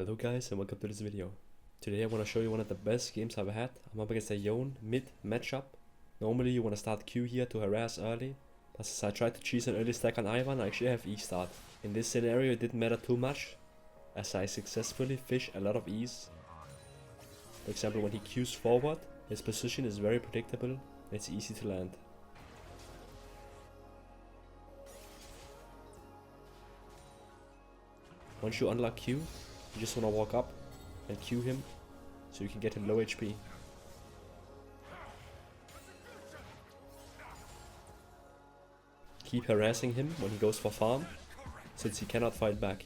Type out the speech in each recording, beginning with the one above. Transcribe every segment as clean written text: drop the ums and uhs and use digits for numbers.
Hello guys and welcome to this video. Today I want to show you one of the best games I've had. I'm up against a Yone mid matchup. Normally you want to start Q here to harass early, but since I tried to cheese an early stack on Ivan, I actually have E start. In this scenario it didn't matter too much, as I successfully fish a lot of E's. For example, when he Qs forward, his position is very predictable and it's easy to land. Once you unlock Q, you just want to walk up and Q him so you can get him low HP. Keep harassing him when he goes for farm, since he cannot fight back.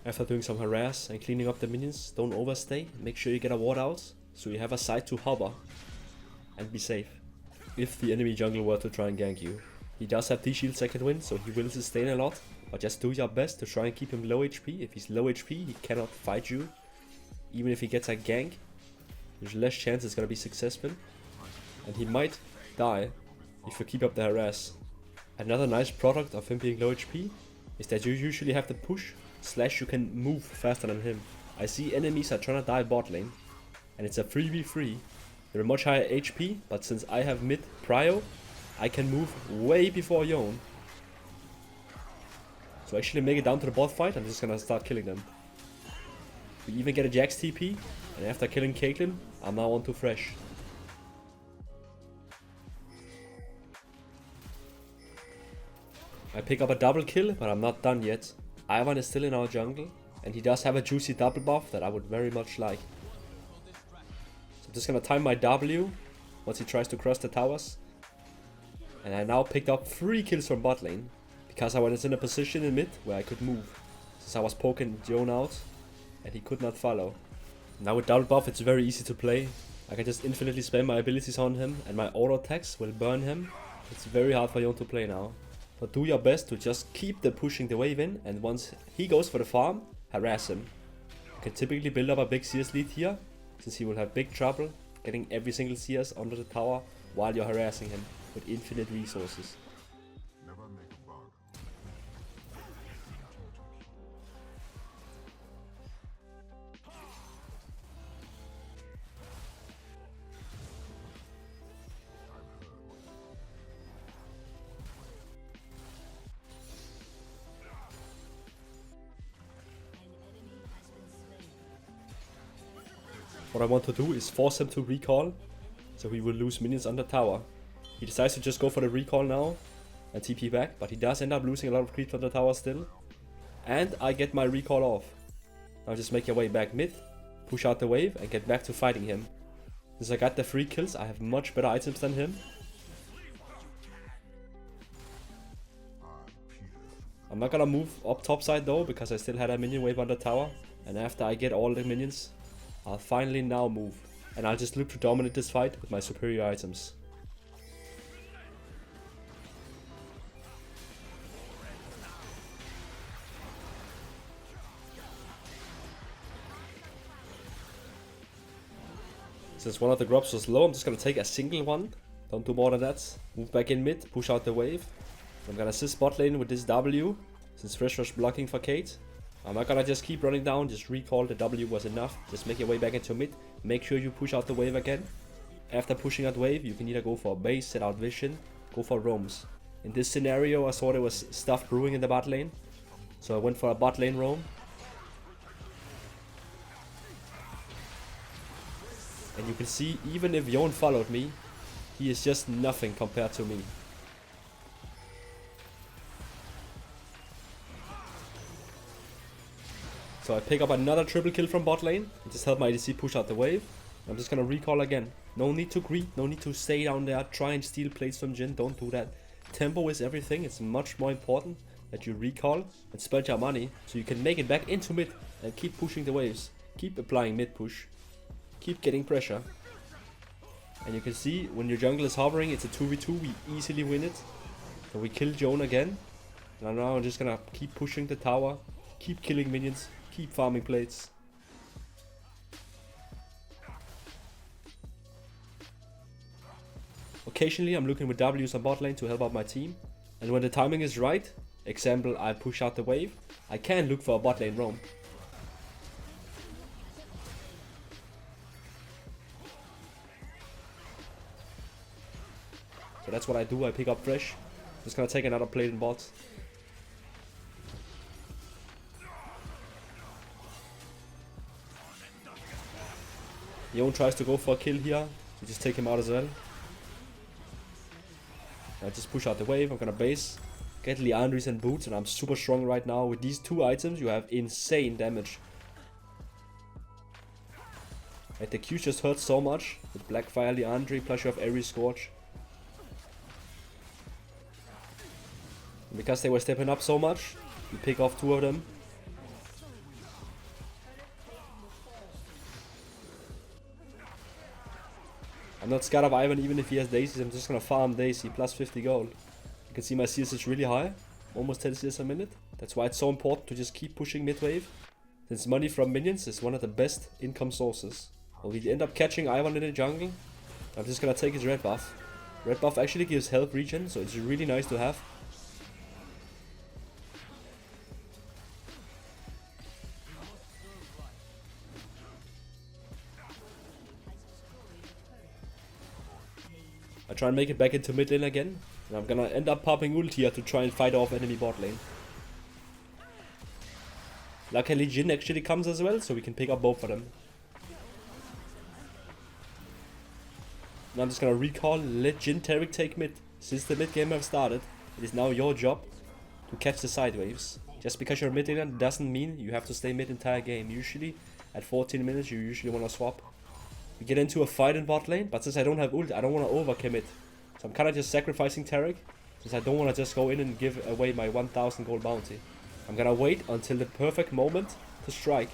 After doing some harass and cleaning up the minions, don't overstay, make sure you get a ward out so you have a side to hover and be safe. If the enemy jungle were to try and gank you. He does have D-shield second wind, so he will sustain a lot, but just do your best to try and keep him low HP. If he's low HP, he cannot fight you. Even if he gets a gank, there's less chance it's gonna be successful, and he might die if you keep up the harass. Another nice product of him being low HP is that you usually have the push, / you can move faster than him. I see enemies are trying to die bot lane, and it's a 3v3. They're much higher HP, but since I have mid prio, I can move way before Yone. So actually make it down to the bot fight, I'm just gonna start killing them. We even get a Jax TP, and after killing Caitlyn, I'm now on to Fresh. I pick up a double kill, but I'm not done yet. Ivan is still in our jungle, and he does have a juicy double buff that I would very much like. I'm just gonna time my W once he tries to cross the towers. And I now picked up 3 kills from bot lane, because I was in a position in mid where I could move, since I was poking Yone out and he could not follow. Now with double buff it's very easy to play. I can just infinitely spam my abilities on him and my auto attacks will burn him. It's very hard for Yone to play now. But do your best to just keep the pushing the wave in, and once he goes for the farm, harass him. You can typically build up a big CS lead here, since he will have big trouble getting every single CS under the tower while you're harassing him with infinite resources. What I want to do is force him to recall, so he will lose minions on the tower. He decides to just go for the recall now and TP back, but he does end up losing a lot of creeps on the tower still. And I get my recall off. Now just make your way back mid, push out the wave and get back to fighting him. Since I got the 3 kills, I have much better items than him. I'm not gonna move up top side though, because I still had a minion wave on the tower. And after I get all the minions, I'll finally now move. And I'll just look to dominate this fight with my superior items. Since one of the grubs was low, I'm just gonna take a single one. Don't do more than that. Move back in mid, push out the wave. I'm gonna assist bot lane with this W, since Fresh was blocking for Kate. I'm not gonna just keep running down, just recall the W was enough. Just make your way back into mid, make sure you push out the wave again. After pushing out wave, you can either go for a base, set out vision, go for roams. In this scenario, I saw there was stuff brewing in the bot lane, so I went for a bot lane roam. And you can see, even if Yone followed me, he is just nothing compared to me. So I pick up another triple kill from bot lane and just help my ADC push out the wave. I'm just gonna recall again. No need to greed, no need to stay down there, try and steal plates from Jhin, don't do that. Tempo is everything, it's much more important that you recall and spend your money so you can make it back into mid and keep pushing the waves. Keep applying mid push, keep getting pressure. And you can see when your jungle is hovering, it's a 2v2, we easily win it. So we killed Yone again. And now I'm just gonna keep pushing the tower, keep killing minions, keep farming plates. occasionally I'm looking with W's on bot lane to help out my team. And when the timing is right, example I push out the wave, I can look for a bot lane roam. So that's what I do, I pick up fresh. Just gonna take another plate in bot. Yon tries to go for a kill here. We just take him out as well. I just push out the wave, I'm gonna base. Get Liandry's and boots, and I'm super strong right now. With these 2 items, you have insane damage. Like the Q just hurts so much. With Blackfire, Liandry, plus you have Ares Scorch. And because they were stepping up so much, you pick off 2 of them. I'm not scared of Ivan even if he has daisies. I'm just gonna farm daisy plus 50 gold. You can see my CS is really high, almost 10 CS a minute. That's why it's so important to just keep pushing mid wave, since money from minions is one of the best income sources. Well, we end up catching Ivan in the jungle. I'm just gonna take his red buff. Red buff actually gives health regen, so it's really nice to have. I try and make it back into mid lane again, and I'm gonna end up popping ult here to try and fight off enemy bot lane. Luckily Jhin actually comes as well, so we can pick up both of them. Now I'm just gonna recall, let Jhin Taric take mid. Since the mid game have started, it is now your job to catch the side waves. Just because you're mid laner doesn't mean you have to stay mid entire game. Usually, at 14 minutes you usually wanna swap. We get into a fight in bot lane, but since I don't have ult, I don't want to overcommit. So I'm kind of just sacrificing Taric, since I don't want to just go in and give away my 1000 gold bounty. I'm gonna wait until the perfect moment to strike.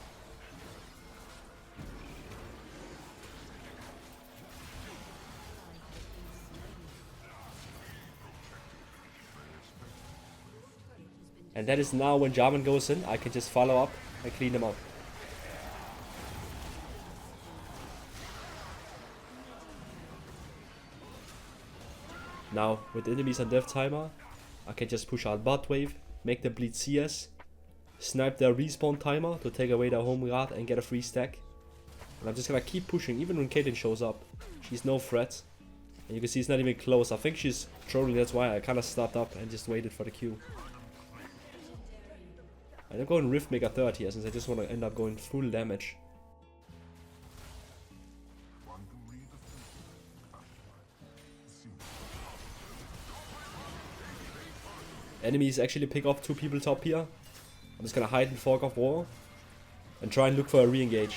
And that is now when Jarvan goes in, I can just follow up and clean them up. Now, with enemies on death timer, I can just push out bot wave, make them bleed CS, snipe their respawn timer to take away their home guard and get a free stack. And I'm just gonna keep pushing even when Caitlyn shows up. She's no threat. And you can see it's not even close. I think she's trolling, that's why I kinda stopped up and just waited for the Q. I don't go in Rift Mega 3rd here since I just want to end up going full damage. Enemies actually pick off 2 people top here. I'm just gonna hide in Fog of War and try and look for a re-engage.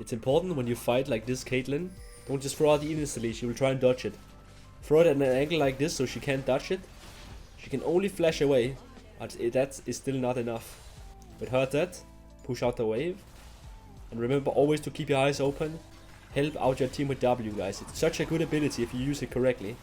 It's important when you fight like this Caitlyn, don't just throw out the E instantly, she will try and dodge it. Throw it at an angle like this so she can't dodge it. She can only flash away, but that is still not enough. But heard that, push out the wave. And remember always to keep your eyes open. Help out your team with W, guys. It's such a good ability if you use it correctly.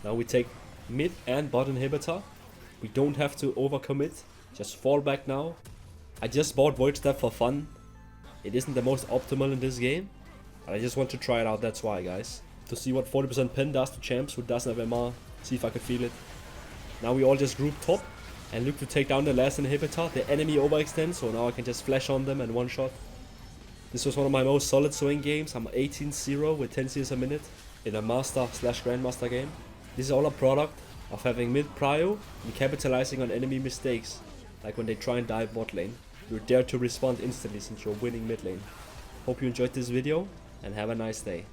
Now we take mid and bot inhibitor. We don't have to overcommit. Just fall back now. I just bought Void Step for fun. It isn't the most optimal in this game, but I just want to try it out, that's why, guys. To see what 40% pen does to champs who doesn't have MR. See if I can feel it. Now we all just group top and look to take down the last inhibitor. The enemy overextends, so now I can just flash on them and one shot. This was one of my most solid Swain games. I'm 18-0 with 10 CS a minute in a master/grandmaster game. This is all a product of having mid prio and capitalizing on enemy mistakes, like when they try and dive bot lane. You're there to respond instantly since you're winning mid lane. Hope you enjoyed this video. and have a nice day.